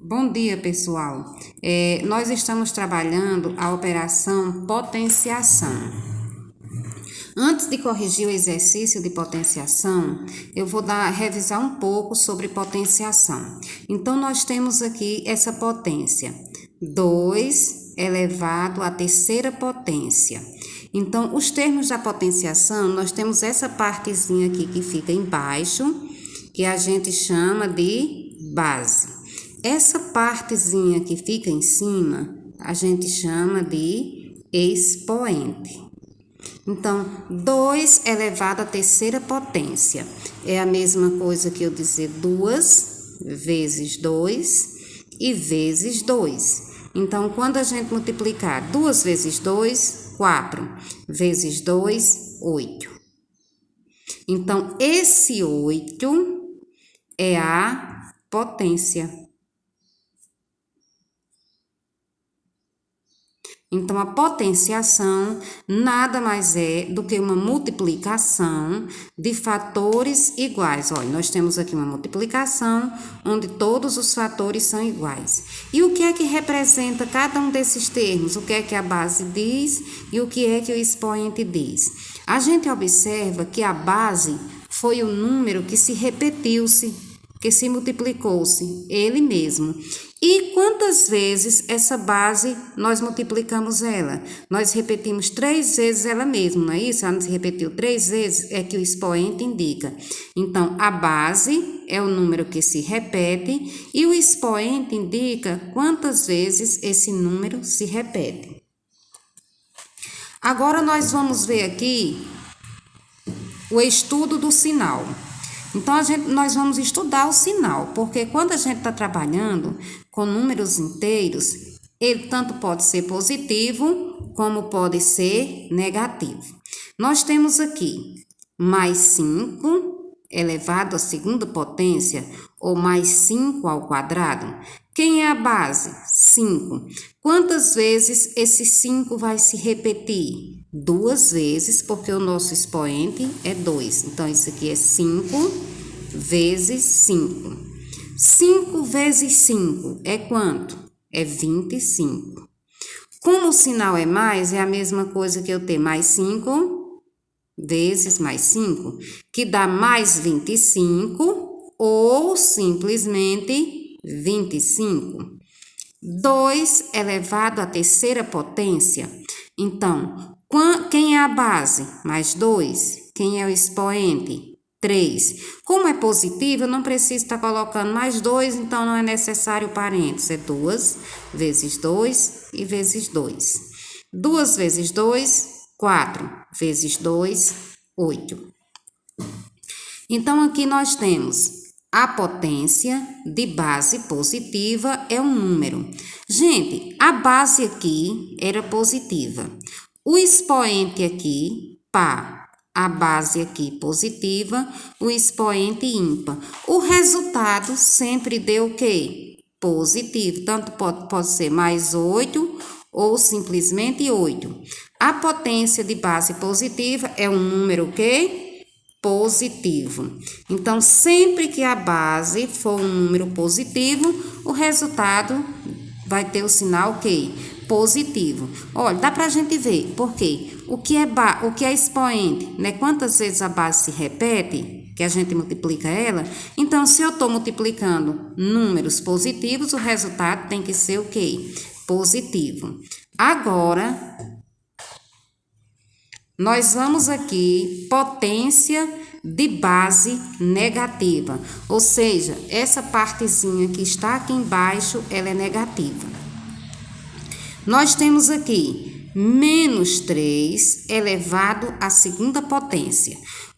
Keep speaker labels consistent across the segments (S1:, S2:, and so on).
S1: Bom dia, pessoal. Nós estamos trabalhando a operação potenciação. Antes de corrigir o exercício de potenciação, eu vou revisar um pouco sobre potenciação. Então, nós temos aqui essa potência, 2 elevado à terceira potência. Então, os termos da potenciação, nós temos essa partezinha aqui que fica embaixo, que a gente chama de base. Essa partezinha que fica em cima, a gente chama de expoente. Então, 2 elevado à terceira potência. É a mesma coisa que eu dizer 2 vezes 2 e vezes 2. Então, quando a gente multiplicar 2 vezes 2, 4. Vezes 2, 8. Então, esse 8 é a potência. Então, a potenciação nada mais é do que uma multiplicação de fatores iguais. Olha, nós temos aqui uma multiplicação onde todos os fatores são iguais. E o que é que representa cada um desses termos? O que é que a base diz e o que é que o expoente diz? A gente observa que a base foi o número que se repetiu-se, que se multiplicou-se, ele mesmo. E quantas vezes essa base nós multiplicamos ela? Nós repetimos 3 vezes ela mesma, não é isso? Ela se repetiu 3 vezes, é que o expoente indica. Então, a base é o número que se repete e o expoente indica quantas vezes esse número se repete. Agora, nós vamos ver aqui o estudo do sinal. Então, nós vamos estudar o sinal, porque quando a gente está trabalhando com números inteiros, ele tanto pode ser positivo, como pode ser negativo. Nós temos aqui mais 5 elevado à segunda potência, ou mais 5 ao quadrado. Quem é a base? 5. Quantas vezes esse 5 vai se repetir? 2 vezes, porque o nosso expoente é 2. Então, isso aqui é 5 vezes 5. 5 vezes 5 é quanto? É 25. Como o sinal é mais, é a mesma coisa que eu ter mais 5 vezes mais 5, que dá mais 25, ou simplesmente 25. 2 elevado à terceira potência. Então, quem é a base? Mais 2. Quem é o expoente? 3. Como é positivo, eu não preciso estar colocando mais 2, então não é necessário parênteses. É 2 vezes 2 e vezes 2. 2 vezes 2, 4. Vezes 2, 8. Então, aqui nós temos a potência de base positiva é um número. Gente, a base aqui era positiva. O expoente aqui, par. A base aqui positiva, o expoente ímpar. O resultado sempre deu o quê? Positivo. Tanto pode ser mais 8 ou simplesmente 8. A potência de base positiva é um número o quê? Positivo. Então, sempre que a base for um número positivo, o resultado vai ter o sinal o quê? Positivo. Olha, dá pra gente ver, por quê? O que é expoente, né? Quantas vezes a base se repete, que a gente multiplica ela? Então, se eu estou multiplicando números positivos, o resultado tem que ser o quê? Positivo. Agora, nós vamos aqui, potência de base negativa. Ou seja, essa partezinha que está aqui embaixo, ela é negativa. Nós temos aqui menos 3 elevado à segunda potência.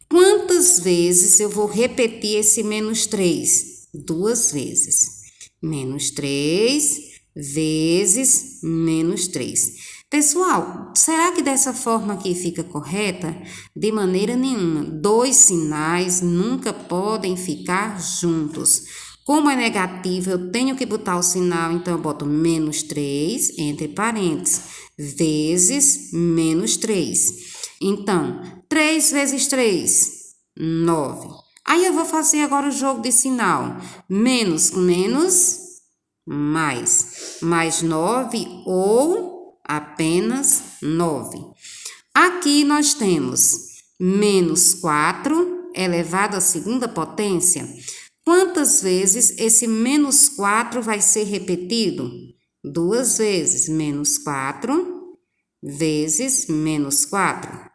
S1: Quantas vezes eu vou repetir esse menos 3? 2 vezes. Menos 3 vezes menos 3. Pessoal, será que dessa forma aqui fica correta? De maneira nenhuma. 2 sinais nunca podem ficar juntos. Como é negativo, eu tenho que botar o sinal, então eu boto menos 3 entre parênteses, vezes menos 3. Então, 3 vezes 3, 9. Aí eu vou fazer agora o jogo de sinal. Menos com menos, mais 9 ou apenas 9. Aqui nós temos menos 4 elevado à segunda potência. Quantas vezes esse menos 4 vai ser repetido? 2 vezes. Menos 4 vezes menos 4.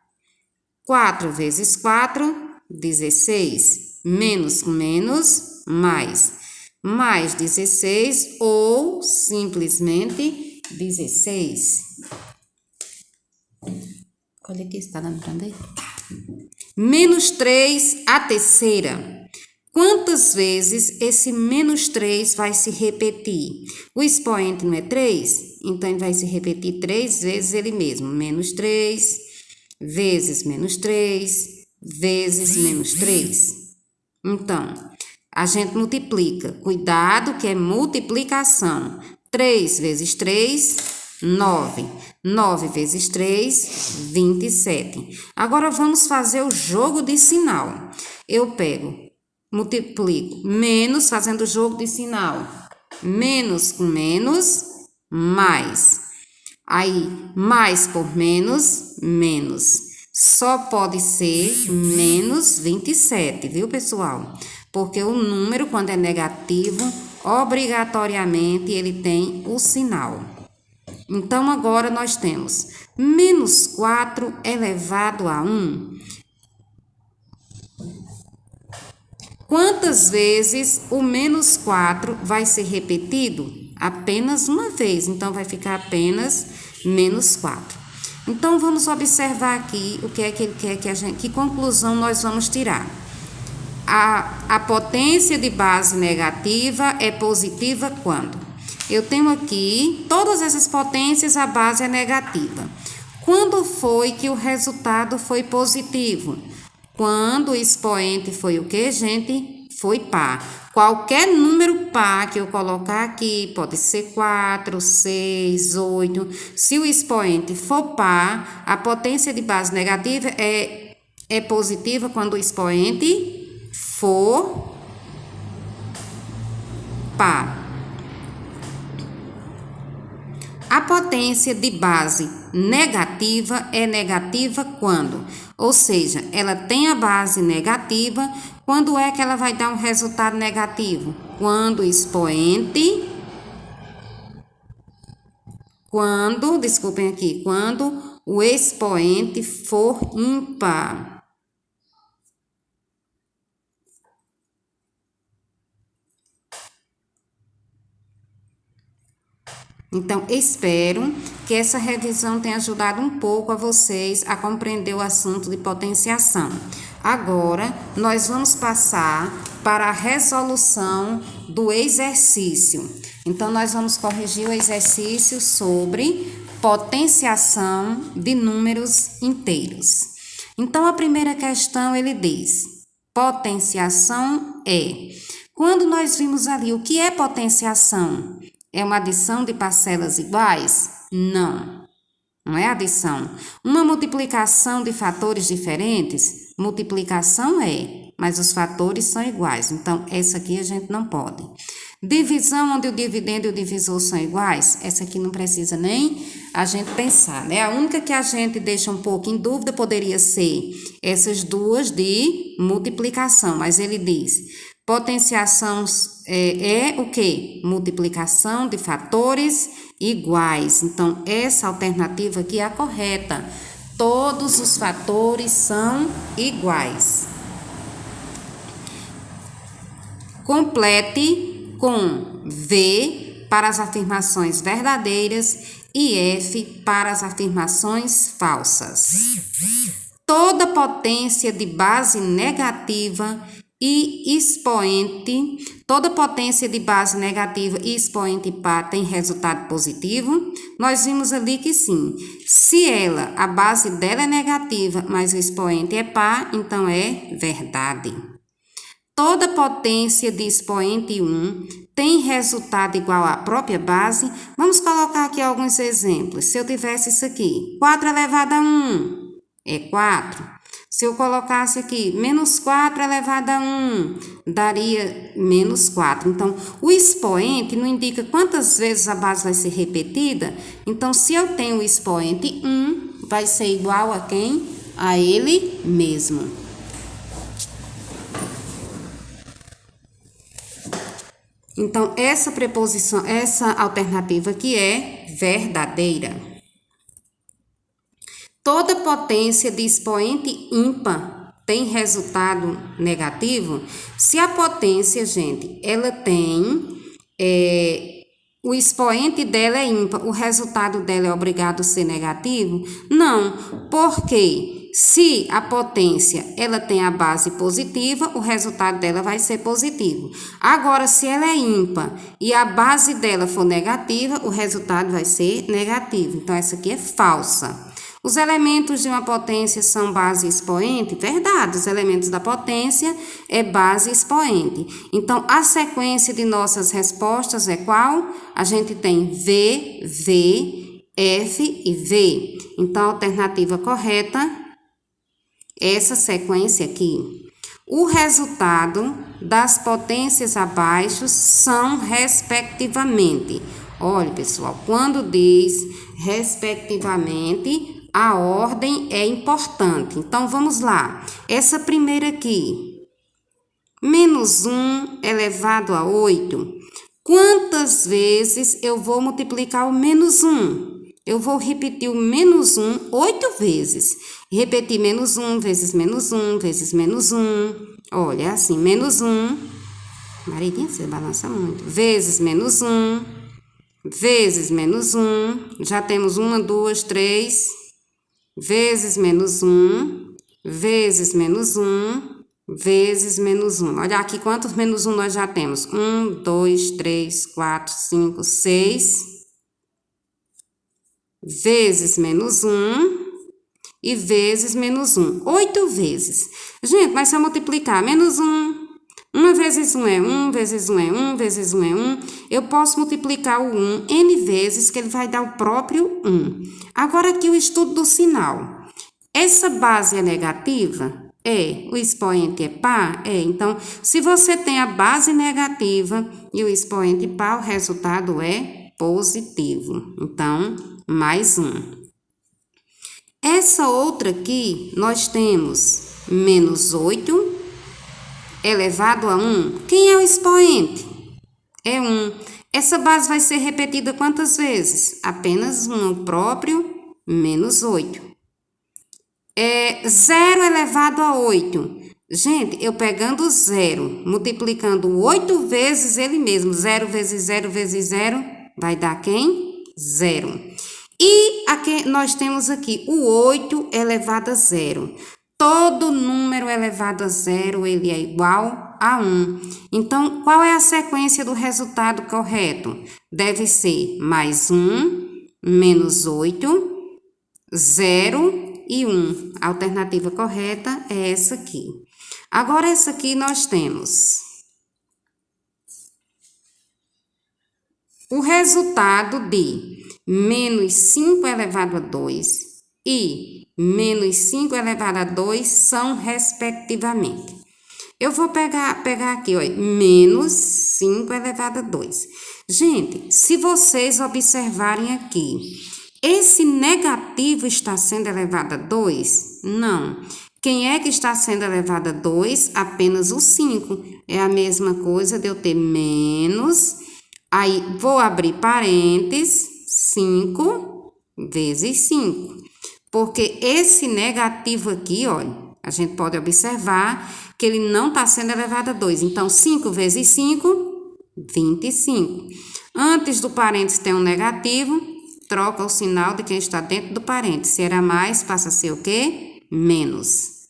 S1: 4 vezes 4, 16. Menos com menos, mais 16 ou simplesmente 16. Olha aqui, está dando para ver? Menos 3 a terceira. Quantas vezes esse menos 3 vai se repetir? O expoente não é 3? Então, ele vai se repetir 3 vezes ele mesmo. Menos 3 vezes menos 3 vezes menos 3. Então, a gente multiplica. Cuidado que é multiplicação. 3 vezes 3, 9. 9 vezes 3, 27. Agora, vamos fazer o jogo de sinal. Eu pego, multiplico menos, fazendo o jogo de sinal. Menos com menos, mais. Aí, mais por menos, menos. Só pode ser menos 27, viu, pessoal? Porque o número, quando é negativo, obrigatoriamente ele tem o sinal. Então, agora nós temos menos 4 elevado a 1. Quantas vezes o menos 4 vai ser repetido? Apenas uma vez, então vai ficar apenas menos 4. Então, vamos observar aqui o que é que ele quer que conclusão nós vamos tirar. A potência de base negativa é positiva quando? Eu tenho aqui todas essas potências, a base é negativa. Quando foi que o resultado foi positivo? Quando o expoente foi o que, gente? Foi par. Qualquer número par que eu colocar aqui, pode ser 4, 6, 8. Se o expoente for par, a potência de base negativa é positiva quando o expoente for par. A potência de base negativa é negativa quando? Ou seja, ela tem a base negativa. Quando é que ela vai dar um resultado negativo? Quando o expoente... Quando o expoente for ímpar. Então, espero que essa revisão tenha ajudado um pouco a vocês a compreender o assunto de potenciação. Agora, nós vamos passar para a resolução do exercício. Então, nós vamos corrigir o exercício sobre potenciação de números inteiros. Então, a primeira questão, ele diz, potenciação é... Quando nós vimos ali, o que é potenciação? É uma adição de parcelas iguais? Não, não é adição. Uma multiplicação de fatores diferentes? Multiplicação é, mas os fatores são iguais. Então, essa aqui a gente não pode. Divisão, onde o dividendo e o divisor são iguais? Essa aqui não precisa nem a gente pensar, né? A única que a gente deixa um pouco em dúvida poderia ser essas duas de multiplicação, mas ele diz... Potenciação é o quê? Multiplicação de fatores iguais. Então, essa alternativa aqui é a correta. Todos os fatores são iguais. Complete com V para as afirmações verdadeiras e F para as afirmações falsas. Toda potência de base negativa e expoente, toda potência de base negativa e expoente par tem resultado positivo? Nós vimos ali que sim. Se a base dela é negativa, mas o expoente é par, então é verdade. Toda potência de expoente 1 tem resultado igual à própria base? Vamos colocar aqui alguns exemplos. Se eu tivesse isso aqui, 4 elevado a 1 é 4. Se eu colocasse aqui menos 4 elevado a 1, daria menos 4. Então, o expoente não indica quantas vezes a base vai ser repetida. Então, se eu tenho o expoente 1, vai ser igual a quem? A ele mesmo. Então, essa preposição, essa alternativa aqui é verdadeira. Toda potência de expoente ímpar tem resultado negativo? Se a potência, gente, ela tem, o expoente dela é ímpar, o resultado dela é obrigado a ser negativo? Não, porque se a potência ela tem a base positiva, o resultado dela vai ser positivo. Agora, se ela é ímpar e a base dela for negativa, o resultado vai ser negativo. Então, essa aqui é falsa. Os elementos de uma potência são base e expoente? Verdade, os elementos da potência é base e expoente. Então, a sequência de nossas respostas é qual? A gente tem V, V, F e V. Então, a alternativa correta é essa sequência aqui. O resultado das potências abaixo são respectivamente. Olha, pessoal, quando diz respectivamente, a ordem é importante. Então, vamos lá. Essa primeira aqui, menos 1 elevado a 8. Quantas vezes eu vou multiplicar o menos 1? Eu vou repetir o menos 1 8 vezes. Repetir menos 1 vezes menos 1 vezes menos 1. Olha, assim, menos 1. Maridinha, você balança muito. Vezes menos 1. Vezes menos 1. Já temos 1, 2, 3. Vezes menos 1, vezes menos 1, vezes menos 1. Olha aqui quantos menos 1 nós já temos. 1, 2, 3, 4, 5, 6. Vezes menos 1 e vezes menos 1. 8 vezes. Gente, mas se eu multiplicar menos 1, 1 vezes 1 é 1, vezes 1 é 1, vezes 1 é 1. Eu posso multiplicar o 1 N vezes, que ele vai dar o próprio 1. Agora aqui o estudo do sinal. Essa base é negativa? É. O expoente é par? É. Então, se você tem a base negativa e o expoente par, o resultado é positivo. Então, mais 1. Essa outra aqui, nós temos menos 8 elevado a 1. Quem é o expoente? É 1. Essa base vai ser repetida quantas vezes? Apenas 1, o próprio, menos 8. 0 elevado a 8. Gente, eu pegando 0, multiplicando 8 vezes ele mesmo. 0 vezes 0 vezes 0, vai dar quem? 0. E aqui, nós temos aqui o 8 elevado a 0. Todo número elevado a 0, ele é igual a 1. Então, qual é a sequência do resultado correto? Deve ser mais 1, menos 8, 0 e 1. A alternativa correta é essa aqui. Agora, essa aqui nós temos o resultado de menos 5 elevado a 2 e menos 5 elevado a 2 são respectivamente. Eu vou pegar aqui, ó, menos 5 elevado a 2. Gente, se vocês observarem aqui, esse negativo está sendo elevado a 2? Não. Quem é que está sendo elevado a 2? Apenas o 5. É a mesma coisa de eu ter menos, aí vou abrir parênteses, 5 vezes 5. Porque esse negativo aqui, olha, a gente pode observar que ele não está sendo elevado a 2. Então, 5 vezes 5, 25. Antes do parênteses tem um negativo, troca o sinal de quem está dentro do parênteses. Se era mais, passa a ser o quê? Menos.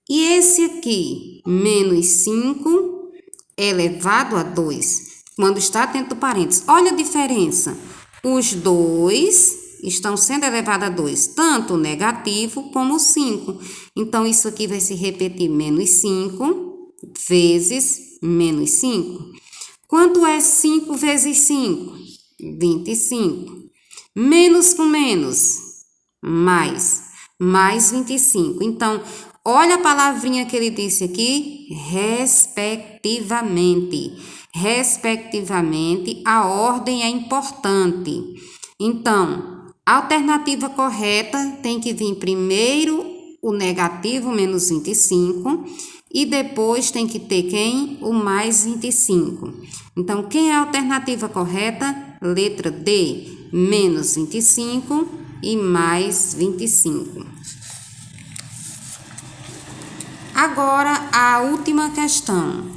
S1: E esse aqui, menos 5 elevado a 2, quando está dentro do parênteses. Olha a diferença. Os dois estão sendo elevados a 2, tanto o negativo como o 5. Então, isso aqui vai se repetir menos 5 vezes menos 5. Quanto é 5 vezes 5? 25. Menos com menos, mais. mais 25. Então, olha a palavrinha que ele disse aqui, respectivamente. Respectivamente, a ordem é importante. Então, a alternativa correta tem que vir primeiro o negativo, menos 25, e depois tem que ter quem? O mais 25. Então, quem é a alternativa correta? Letra D, menos 25 e mais 25. Agora, a última questão.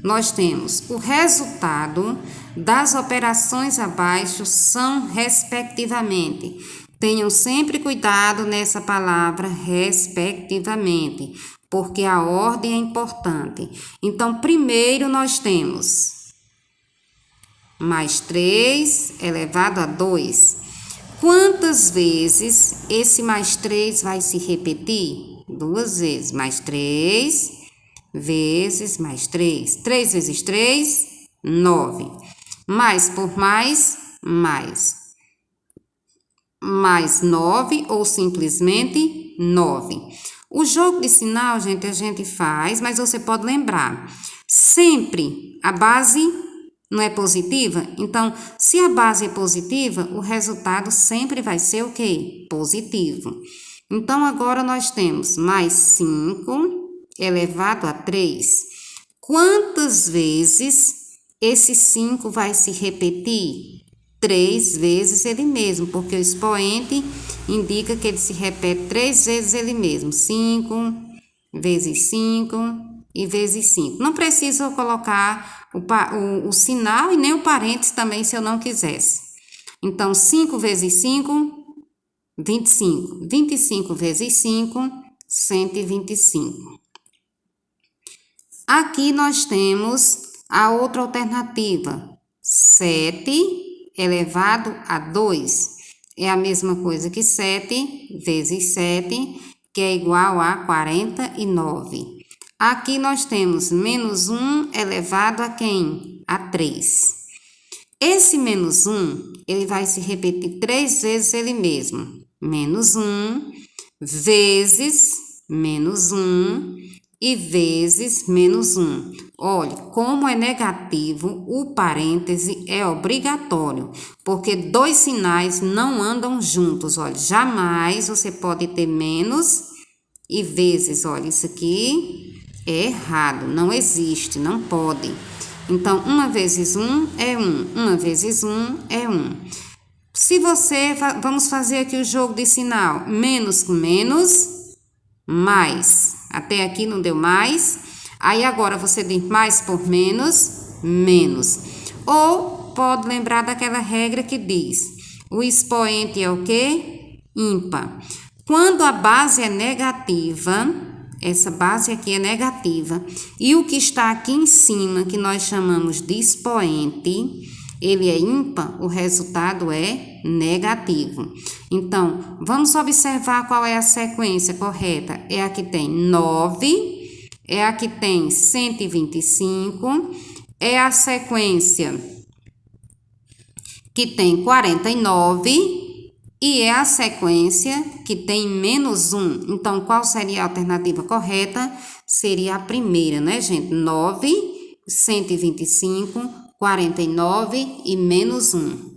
S1: Nós temos o resultado das operações abaixo são respectivamente. Tenham sempre cuidado nessa palavra respectivamente, porque a ordem é importante. Então, primeiro nós temos mais 3 elevado a 2. Quantas vezes esse mais 3 vai se repetir? 2 vezes. Mais 3 vezes mais 3. 3 vezes 3, 9. Mais por mais, mais. Mais 9 ou simplesmente 9. O jogo de sinal, gente, a gente faz, mas você pode lembrar. Sempre a base não é positiva? Então, se a base é positiva, o resultado sempre vai ser o quê? Positivo. Então, agora nós temos mais 5 elevado a 3. Quantas vezes esse 5 vai se repetir? 3 vezes ele mesmo, porque o expoente indica que ele se repete 3 vezes ele mesmo. 5 vezes 5 e vezes 5. Não preciso colocar o sinal e nem o parênteses também, se eu não quisesse. Então, 5 vezes 5, 25. 25 vezes 5, 125. Aqui nós temos a outra alternativa, 7 elevado a 2. É a mesma coisa que 7 vezes 7, que é igual a 49. Aqui nós temos menos 1 elevado a quem? A 3. Esse menos 1, ele vai se repetir 3 vezes ele mesmo. Menos 1 vezes menos 1 e vezes menos 1. Olha, como é negativo, o parêntese é obrigatório, porque dois sinais não andam juntos. Olha, jamais você pode ter menos e vezes. Olha, isso aqui é errado, não existe, não pode. Então, 1 vezes 1 é 1, 1 vezes 1 é 1. Se você, vamos fazer aqui o jogo de sinal, menos com menos, mais. Até aqui não deu mais. Aí agora você diz mais por menos, menos. Ou pode lembrar daquela regra que diz, o expoente é o quê? Ímpar. Quando a base é negativa, essa base aqui é negativa, e o que está aqui em cima, que nós chamamos de expoente, ele é ímpar, o resultado é negativo. Então, vamos observar qual é a sequência correta. É a que tem 9, é a que tem 125, é a sequência que tem 49 e é a sequência que tem menos 1. Então, qual seria a alternativa correta? Seria a primeira, né, gente? 9, 125, 49 e menos 1.